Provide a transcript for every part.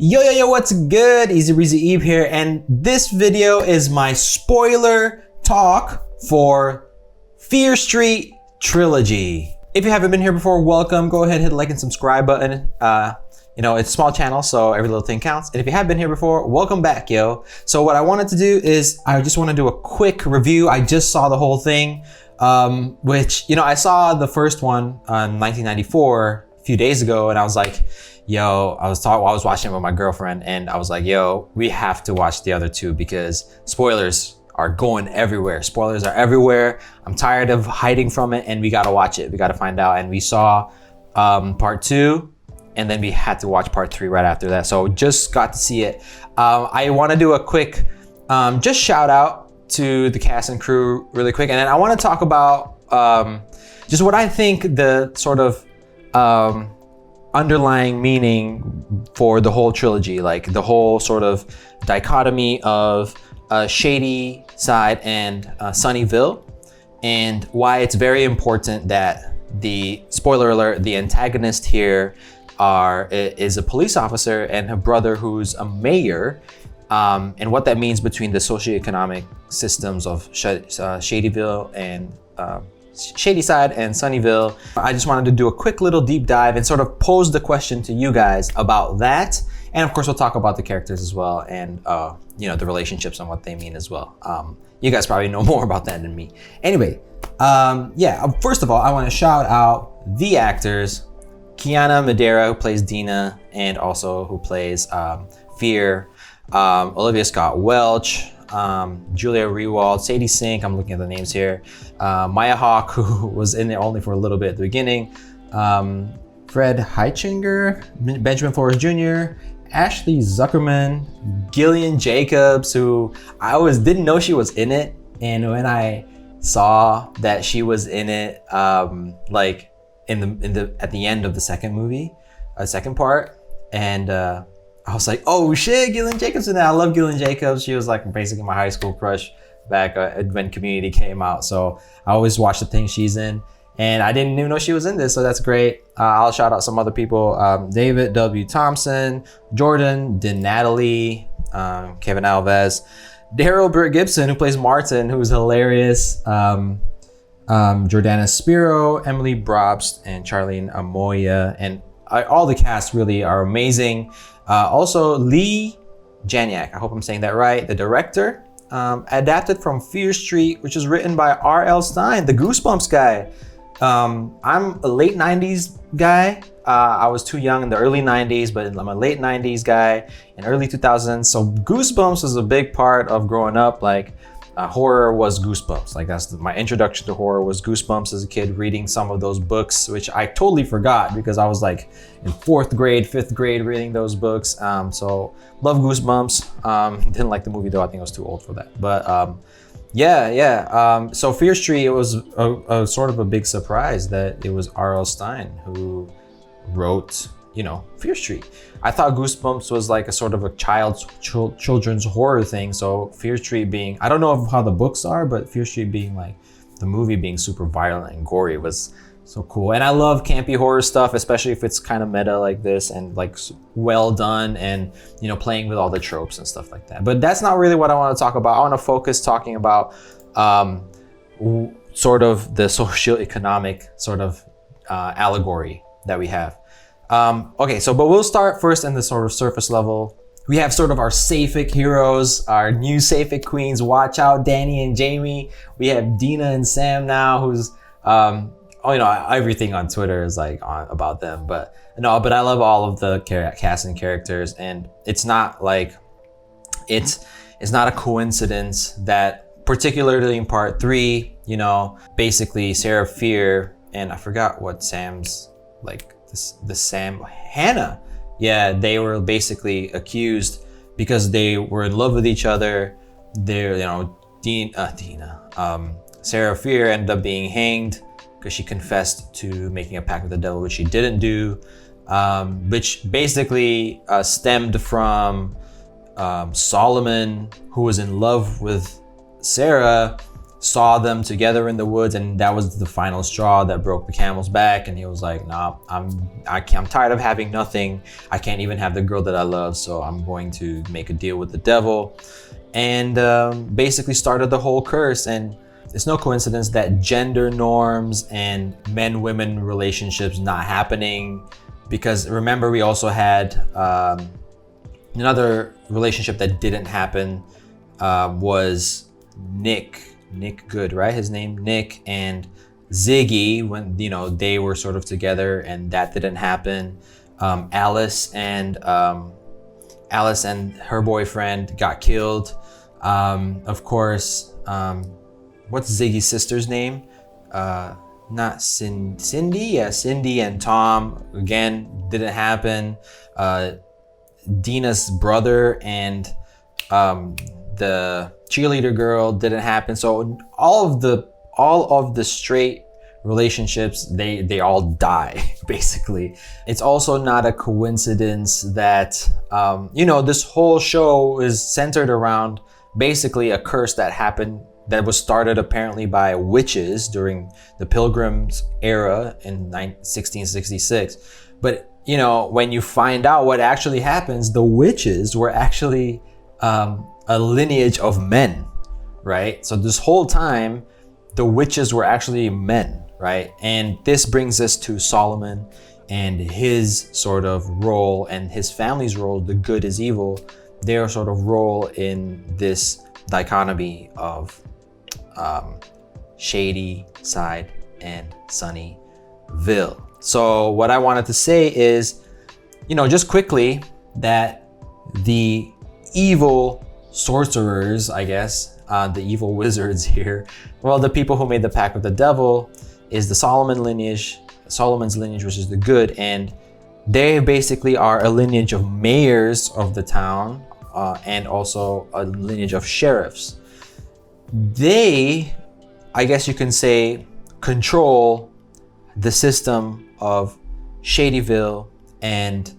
Yo, what's good? Easy Breezy Eve here, and this video is my spoiler talk for Fear Street Trilogy. If you haven't been here before, welcome. Go ahead, hit the like and subscribe button. It's a small channel, so every little thing counts. And if you have been here before, welcome back, yo. So what I wanted to do is, I just want to do a quick review. I just saw the whole thing, which, I saw the first one on 1994 a few days ago, and I was like, yo, I was watching it with my girlfriend, and I was like, yo, we have to watch the other two because spoilers are going everywhere. Spoilers are everywhere. I'm tired of hiding from it, and we gotta watch it. We gotta find out. And we saw part 2, and then we had to watch part 3 right after that. So just got to see it. I want to do a quick just shout out to the cast and crew really quick, and then I want to talk about just what I think the sort of underlying meaning for the whole trilogy, like the whole sort of dichotomy of Shady Side and Sunnyville, and why it's very important that the, spoiler alert, the antagonist here is a police officer and her brother who's a mayor, and what that means between the socioeconomic systems of Shadyville and Shady Side and Sunnyville. I just wanted to do a quick little deep dive and sort of pose the question to you guys about that. And of course, we'll talk about the characters as well, and the relationships and what they mean as well. You guys probably know more about that than me. Anyway, first of all, I want to shout out the actors, Kiana Madeira, who plays Dina, and also who plays Fear, Olivia Scott Welch, Julia Rewald, Sadie Sink, I'm looking at the names here, Maya Hawke, who was in there only for a little bit at the beginning, Fred Heichinger, Benjamin Forrest Jr., Ashley Zuckerman, Gillian Jacobs, who I always didn't know she was in it, and when I saw that she was in it, at the end of the second part, and I was like, oh shit, Gillian Jacobs in that. I love Gillian Jacobs. She was like basically my high school crush back when Community came out. So I always watch the things she's in, and I didn't even know she was in this, so that's great. I'll shout out some other people: David W. Thompson, Jordan DeNatalie, Kevin Alves, Daryl Burt Gibson, who plays Martin, who's hilarious, Jordana Spiro, Emily Brobst, and Charlene Amoya, and all the cast really are amazing. Also, Lee Janiak, I hope I'm saying that right, the director, adapted from Fear Street, which is written by R.L. Stien, the Goosebumps guy. I'm a late 90s guy. I was too young in the early 90s, but I'm a late 90s guy in early 2000s. So Goosebumps was a big part of growing up. Like, horror was Goosebumps. Like, that's my introduction to horror was Goosebumps as a kid, reading some of those books, which I totally forgot because I was like in 4th grade, 5th grade reading those books. So love Goosebumps. Didn't like the movie though. I think I was too old for that. But so Fear Street, it was a sort of a big surprise that it was R.L. Stien who wrote, Fear Street. I thought Goosebumps was like a sort of a children's horror thing. So Fear Street being, I don't know how the books are, but Fear Street being like the movie being super violent and gory was so cool. And I love campy horror stuff, especially if it's kind of meta like this and like well done and, playing with all the tropes and stuff like that. But that's not really what I want to talk about. I want to focus talking about sort of the socio-economic sort of allegory that we have. But we'll start first in the sort of surface level. We have sort of our Sapphic Heroes, our new Sapphic Queens. Watch out, Danny and Jamie. We have Dina and Sam now, who's, everything on Twitter is like about them. But I love all of the cast and characters, and it's not like, it's not a coincidence that particularly in part 3, basically Sarah Fear, and I forgot what Sam's like, Hannah. Yeah, they were basically accused because they were in love with each other. Sarah Fear ended up being hanged because she confessed to making a pact with the devil, which she didn't do, which basically stemmed from Solomon, who was in love with Sarah, saw them together in the woods, and that was the final straw that broke the camel's back. And he was like, nah, I'm tired of having nothing. I can't even have the girl that I love, so I'm going to make a deal with the devil. And basically started the whole curse. And it's no coincidence that gender norms and men-women relationships not happening, because remember, we also had another relationship that didn't happen, was Nick Good, right? His name, Nick, and Ziggy, when, you know, they were sort of together, and that didn't happen. Alice and her boyfriend got killed. Of course, what's Ziggy's sister's name? Not Cindy? Yeah, Cindy and Tom, again, didn't happen. Dina's brother and the cheerleader girl didn't happen. So all of the straight relationships, they all die, basically. It's also not a coincidence that you know, this whole show is centered around basically a curse that happened, that was started apparently by witches during the Pilgrims era in 1666. But you know, when you find out what actually happens, the witches were actually a lineage of men, right? So this whole time, the witches were actually men, right? And this brings us to Solomon and his sort of role, and his family's role, the good is evil, their sort of role in this dichotomy of shady side and Sunnyville. So what I wanted to say is, you know, just quickly, that the evil sorcerers, I guess, the evil wizards here, well, the people who made the pact with the devil is the Solomon's lineage, which is the good, and they basically are a lineage of mayors of the town, and also a lineage of sheriffs. They, I guess you can say, control the system of Shadyville and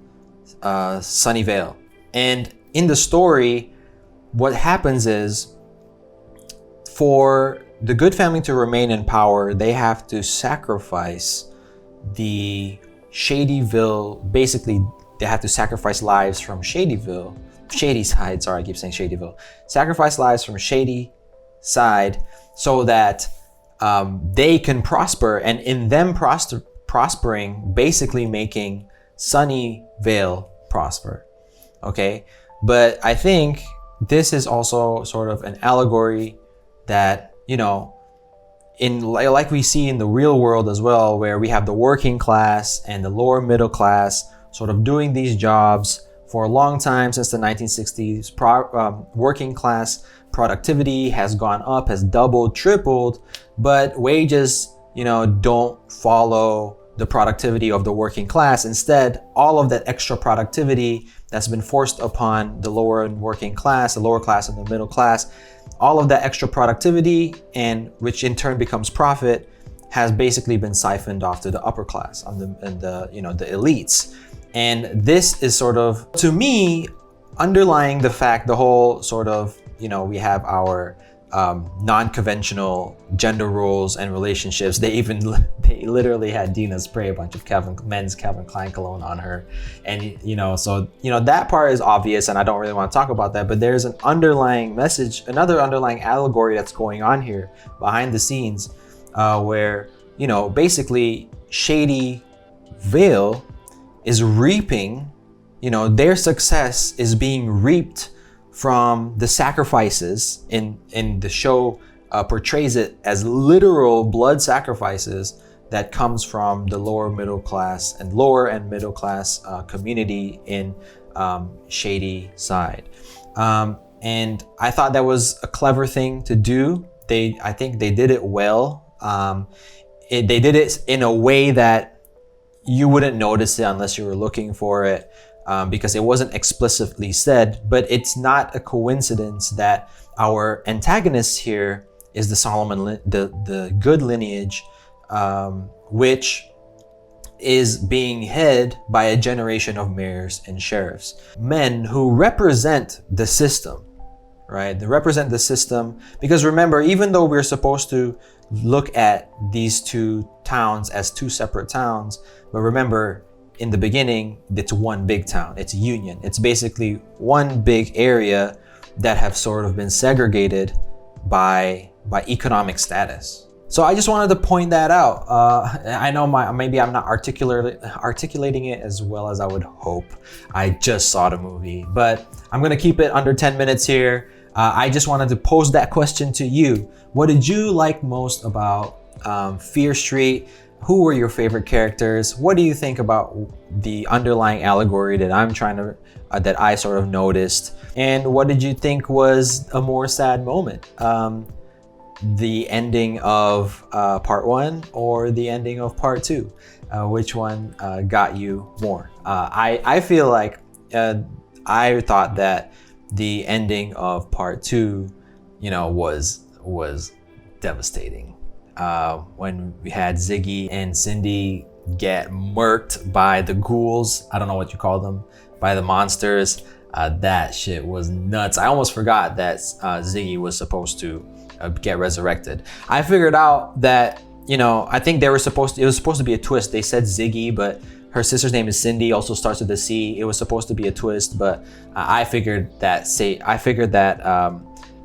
Sunnyvale. And in the story, what happens is, for the good family to remain in power, they have to sacrifice the Shadyville. Basically, they have to sacrifice lives from Shadyside. Sorry, I keep saying Shadyville. Sacrifice lives from Shady side so that they can prosper, and in them prospering, basically making Sunnyvale prosper. Okay, but I think this is also sort of an allegory that, you know, in like we see in the real world as well, where we have the working class and the lower middle class sort of doing these jobs for a long time, since the 1960s. Working class productivity has gone up, has doubled, tripled, but wages, you know, don't follow the productivity of the working class. Instead, all of that extra productivity that's been forced upon the lower and working class, the lower class and the middle class, all of that extra productivity, and which in turn becomes profit, has basically been siphoned off to the upper class and the you know, the elites. And this is sort of, to me, underlying the fact, the whole sort of, you know, we have our non-conventional gender roles and relationships. They literally had Dina spray a bunch of men's Calvin Klein cologne on her. And, you know, so, you know, that part is obvious, and I don't really want to talk about that, but there's an underlying message, another underlying allegory that's going on here behind the scenes, where, you know, basically Shadyvale is reaping, you know, their success is being reaped from the sacrifices. In the show portrays it as literal blood sacrifices that comes from the lower and middle class community in Shadyside. And I thought that was a clever thing to do. I think they did it well. They did it in a way that you wouldn't notice it unless you were looking for it. Because it wasn't explicitly said, but it's not a coincidence that our antagonist here is the Solomon, the good lineage, which is being head by a generation of mayors and sheriffs, men who represent the system, right? They represent the system. Because remember, even though we're supposed to look at these two towns as two separate towns, but remember, in the beginning, it's one big town. It's a union. It's basically one big area that have sort of been segregated by economic status. So I just wanted to point that out. I know maybe I'm not articulating it as well as I would hope. I just saw the movie, but I'm gonna keep it under 10 minutes here. I just wanted to pose that question to you. What did you like most about Fear Street? Who were your favorite characters? What do you think about the underlying allegory that that I sort of noticed? And what did you think was a more sad moment? The ending of part 1 or the ending of part 2? Which one got you more? I feel like I thought that the ending of part 2, was devastating. When we had Ziggy and Cindy get murked by the ghouls, I don't know what you call them, by the monsters. That shit was nuts. I almost forgot that Ziggy was supposed to get resurrected. I figured out that, I think it was supposed to be a twist. They said Ziggy, but her sister's name is Cindy, also starts with a C. It was supposed to be a twist, but I figured that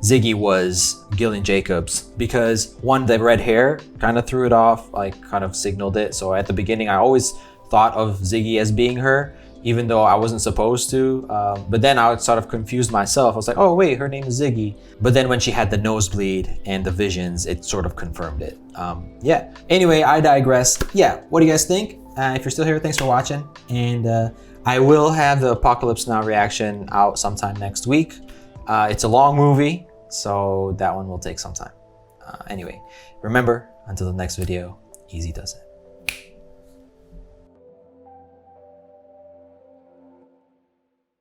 Ziggy was Gillian Jacobs, because one, the red hair kind of threw it off, like kind of signaled it. So at the beginning, I always thought of Ziggy as being her, even though I wasn't supposed to. But then I sort of confused myself. I was like, oh wait, her name is Ziggy. But then when she had the nosebleed and the visions, it sort of confirmed it. Yeah. Anyway, I digress. Yeah, what do you guys think? If you're still here, thanks for watching. And I will have the Apocalypse Now reaction out sometime next week. It's a long movie, so that one will take some time. Anyway, remember, until the next video, easy does it.